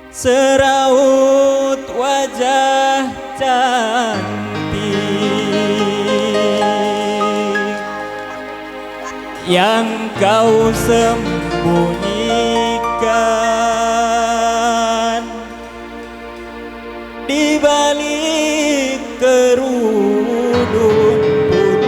Seraut wajah cantik yang kau sembunyikan di balik kerudung putih.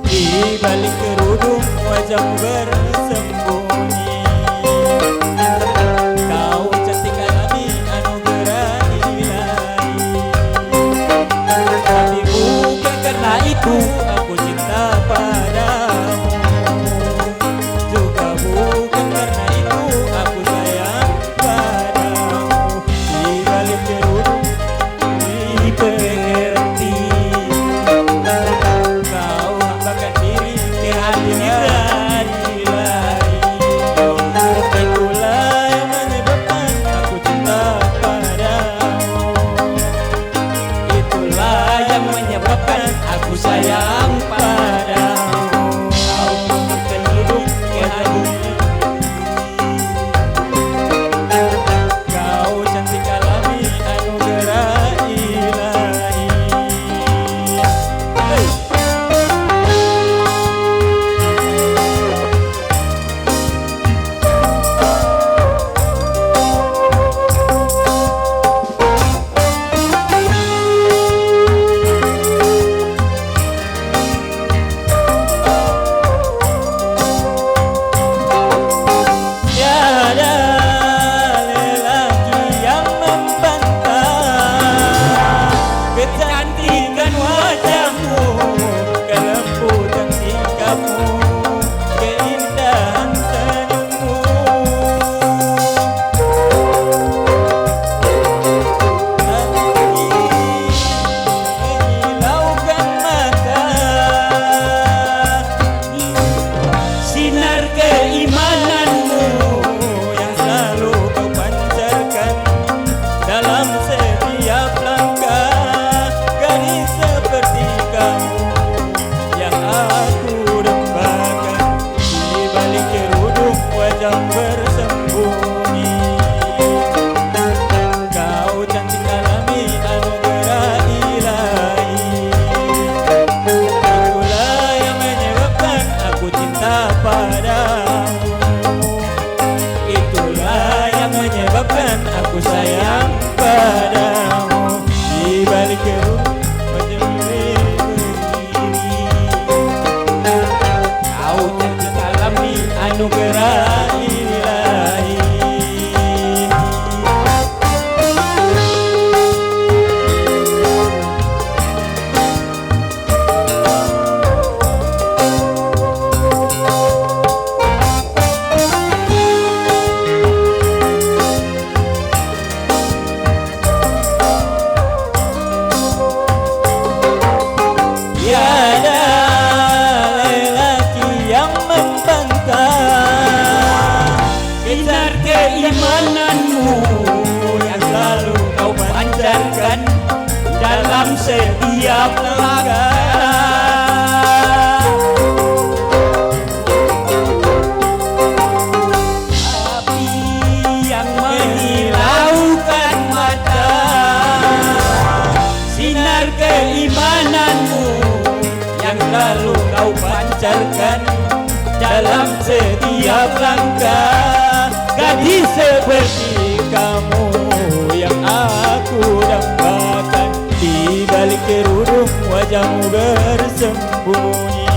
Di balik kerudung wajahmu bersembunyi, kau cantik alami anugerah ilahi. Tapi bukan karena itu aku cinta padamu, juga bukan karena itu aku sayang padamu. Di balik kerudung dipengerti, kau hambakan diri ke hadirat ilahi. Itulah yang menyebabkan aku cinta padamu, itulah yang menyebabkan aku sayang padamu. Kau hambakan diri ke hadirat, kau cantik alami anugerah ilahi. Hey. Tiada lelaki yang membantah kecantikan wajahmu, kelembutan sikapmu, keindahan senyummu. Menyilaukan mata, sinar keimananmu yang selalu kau pancarkan dalam setiap langkah. Gadis seperti kamu yang aku dambakan, di balik kerudung wajah bersembunyi. Kau cantik alami anugerah ilahi. Itulah yang menyebabkan aku cinta padamu, itulah yang menyebabkan aku sayang padamu. Di balik kerudung wajah berdiri, kau cantik alami anugerah ilahi. Tiada lelaki yang membantah sinar keimananmu yang selalu kau pancarkan dalam setiap langkah. Api yang menyilaukan mata, sinar keimananmu yang selalu kau pancarkan dalam setiap langkah. Gadis seperti kamu yang aku dambakan, di balik kerudung wajahmu bersembunyi.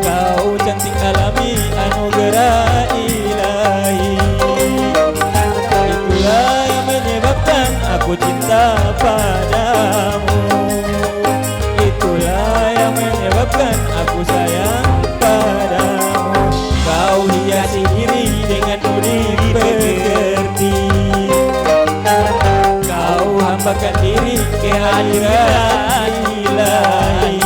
Kau cantik alami anugerah ilahi. Itulah yang menyebabkan aku cinta padamu, itulah yang menyebabkan aku sayang padamu. Hamba diri kehadiran ilahi.